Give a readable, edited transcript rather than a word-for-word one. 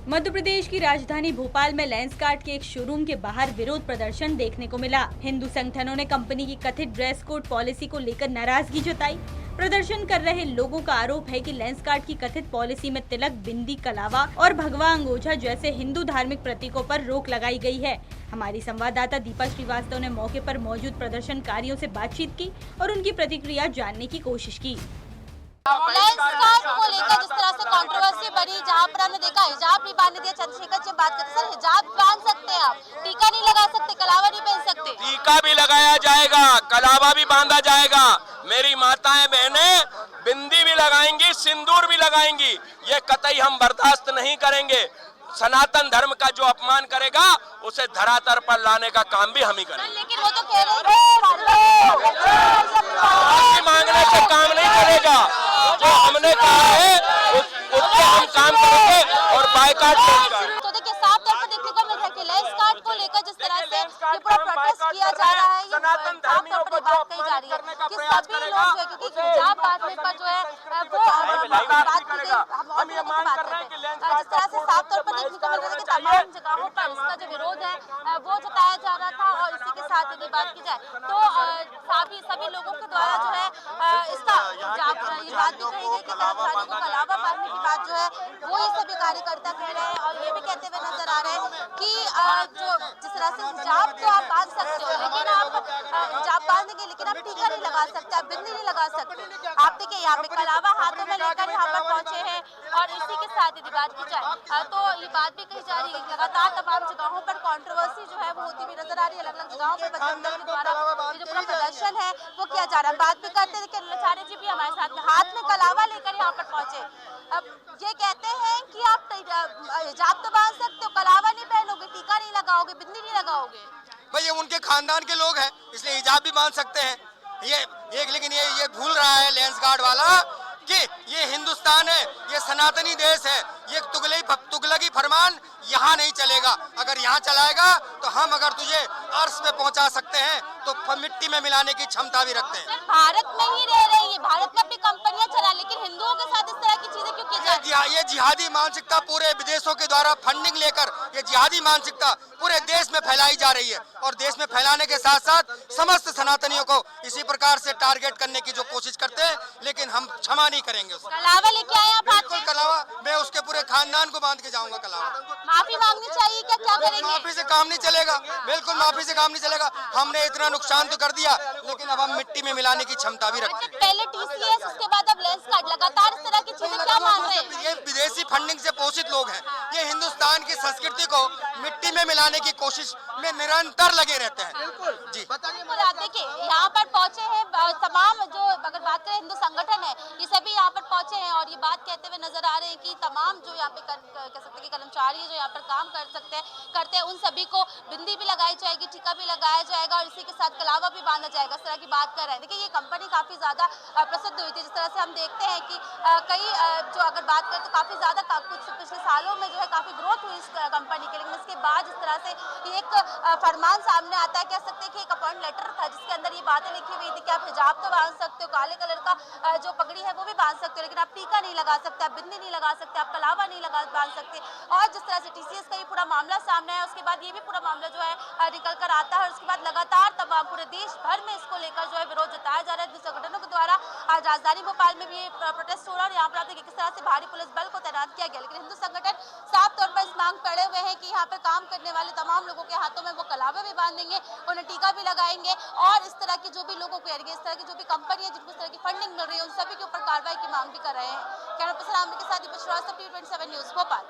मध्य प्रदेश की राजधानी भोपाल में लेंसकार्ट के एक शोरूम के बाहर विरोध प्रदर्शन देखने को मिला। हिंदू संगठनों ने कंपनी की कथित ड्रेस कोड पॉलिसी को लेकर नाराजगी जताई। प्रदर्शन कर रहे लोगों का आरोप है कि लेंसकार्ट की कथित पॉलिसी में तिलक, बिंदी, कलावा और भगवा अंगोछा जैसे हिंदू धार्मिक प्रतीकों पर रोक लगाई गई है। हमारी संवाददाता दीपा श्रीवास्तव ने मौके पर मौजूद प्रदर्शनकारियों से बातचीत की और उनकी प्रतिक्रिया जानने की कोशिश की। लेंसकार्ट को लेकर जिस तरह से कंट्रोवर्सी बनी, जहां पर हमने देखा हिजाब नहीं बांधने दिया। चंद्रशेखर जी बात करते, सर हिजाब बांध सकते हैं आप, टीका नहीं लगा सकते, कलावा नहीं पहन सकते। टीका भी लगाया जाएगा, कलावा भी बांधा जाएगा। मेरी माताएं बहनें बिंदी भी लगाएंगी, सिंदूर भी लगाएंगी। ये कतई हम बर्दाश्त नहीं करेंगे। सनातन धर्म का जो अपमान करेगा उसे धरातल पर लाने का काम भी हम ही करेंगे। लेकिन वो तो कह रहे हैं मांगने से काम नहीं चलेगा। जो हमने कहा है उस पे हम काम करेंगे और बायकॉट करेंगे। तो देखिए साफ तौर पर देखने को मिल रहा है कि लेंसकार्ट को लेकर जिस तरह से ये पूरा प्रोटेस्ट किया जा रहा है, ये साफ तौर पर बात कही जा रही है कि सभी लोग जो है, क्योंकि हिजाब बांधने पर जो है वो बात की गई, हम ये बात करते हैं जिस तरह से साफ तौर पर देखने को मिल रहा है कि तमाम जगहों पर इसका जो विरोध है वो जताया जा रहा था। और इसी के साथ यदि बात की जाए तो सभी लोगों के द्वारा जो है इसका ये बात भी कही गई कि कर्मचारियों को कलावा बांधने की बात जो है वो ये सभी कार्यकर्ता कह रहे हैं। और ये भी कहते हुए नजर आ रहे हैं कि जो जिस तरह से हिजाब तो आप बांध सकते हो, लेकिन आप हिजाब बांधेंगे लेकिन आप टीका नहीं लगा सकते, आप बिंदी नहीं लगा सकते। आप देखिए यहाँ पे कलावा हाथों में लेकर यहाँ पर पहुंचे हैं। और इसी के साथ यदि बात की जाए तो ये बात भी कही जा रही है कि लगातार तमाम जगहों पर कंट्रोवर्सी जो है वो होती हुई नजर आ रही है। अलग अलग जगहों पर बजरंग के द्वारा ये जो पूरा प्रदर्शन है वो किया जा रहा है। बात भी करते हैं कि आचार्य जी भी हमारे साथ में हाथ में कलावा लेकर यहाँ पर पहुंचे। अब ये कहते हैं कि आप हिजाब तो बांध सकते हो, कलावा नहीं पहनोगे, टीका नहीं लगाओगे, बिंदी नहीं लगाओगे। भाई ये उनके खानदान के लोग हैं, इसलिए हिजाब भी बांध सकते हैं। लेकिन ये भूल रहा है लेंसकार्ट वाला कि ये हिंदुस्तान है, ये सनातनी देश है। ये तुगलकी फरमान यहाँ नहीं चलेगा। अगर यहाँ चलाएगा तो हम अगर तुझे अर्श पे पहुँचा सकते हैं तो मिट्टी में मिलाने की क्षमता भी रखते हैं। भारत में ही रह रही है, भारत में अपनी कंपनियां चला, लेकिन हिंदुओं के साथ इस तरह की चीजें क्यों की जाती है? ये जिहादी मानसिकता पूरे विदेशों के द्वारा फंडिंग लेकर ये जिहादी मानसिकता पूरे देश में फैलाई जा रही है। और देश में फैलाने के साथ साथ समस्त सनातनियों को इसी प्रकार से टारगेट करने की जो कोशिश करते हैं, लेकिन हम क्षमा नहीं करेंगे। कलावा लेके आए आप? बिल्कुल कलावा, मैं उसके पूरे खानदान को बांध के जाऊंगा कलावा। माफी मांगनी चाहिए क्या करेंगे? माफी से काम नहीं चलेगा, बिल्कुल माफी से काम नहीं चलेगा। हमने इतना नुकसान तो कर दिया, लेकिन अब हम मिट्टी में मिलाने की क्षमता भी रखते हैं। पहले टीसीएस, उसके बाद अब लेंसकार्ट, लगातार इस तरह की चीजें क्या मान रहे हैं? ये विदेशी फंडिंग से पोषित लोग हैं। ये हिंदुस्तान की संस्कृति को मिट्टी में मिलाने की कोशिश में निरंतर लगे रहते हैं। जी देखिए यहाँ पर पहुंचे हैं तमाम, जो अगर बात करें हिंदू संगठन है, ये सभी यहाँ पर पहुंचे हैं और ये बात कहते हुए नजर आ रहे हैं कि तमाम जो यहाँ पे कह सकते हैं कि कर्मचारी जो यहाँ पर काम करते हैं उन सभी को बिंदी भी लगाई जाएगी, टीका भी लगाया जाएगा और इसी के साथ कलावा भी बांधा जाएगा। इस तरह की बात कर रहे हैं। देखिए ये कंपनी काफी ज्यादा प्रसिद्ध हुई थी। जिस तरह से हम देखते हैं कि कई जो अगर बात करें तो काफी ज्यादा कुछ पिछले सालों में जो है काफी ग्रोथ हुई इस कंपनी की। लेकिन इसके बाद जिस तरह से एक फरमान सामने आता है, कह सकते हैं कि एक अपॉइंट लेटर था जिसके अंदर ये बातें लिखी हुई थी कि आप हिजाब तो बांध सकते हो, काले कलर का जो पगड़ी है वो भी बांध सकते हो, लेकिन आप टीका नहीं लगा सकते, आप बिंदी नहीं लगा सकते, आप कलावा नहीं बांध सकते। और जिस तरह से टीसीएस का ये पूरा मामला सामने है, उसके बाद ये भी पूरा मामला जो है निकल कर आता है और उसके बाद लगातार तमाम पूरे देश भर में इसको लेकर जो है विरोध जताया जा रहा है। संगठनों के द्वारा आज राजधानी भोपाल में भी ये प्रोटेस्ट हो रहा है और यहाँ पर आप देखिए किस तरह से भारी पुलिस बल को तैनात किया गया। लेकिन हिंदू संगठन साफ तौर पर इस मांग पड़े हुए हैं कि यहाँ पर काम करने वाले तमाम लोगों के हाथों में वो कलावे भी बांधेंगे, उन्हें टीका भी लगाएंगे और इस तरह की जो भी लोगों को, इस तरह की जो भी कंपनी है जिनको इस तरह की फंडिंग मिल रही है, उन सभी के ऊपर कार्रवाई की मांग भी कर रहे हैं। कैमरा पर्सन आमिर के साथ दीपक श्रीवास्तव, T27 न्यूज़ भोपाल।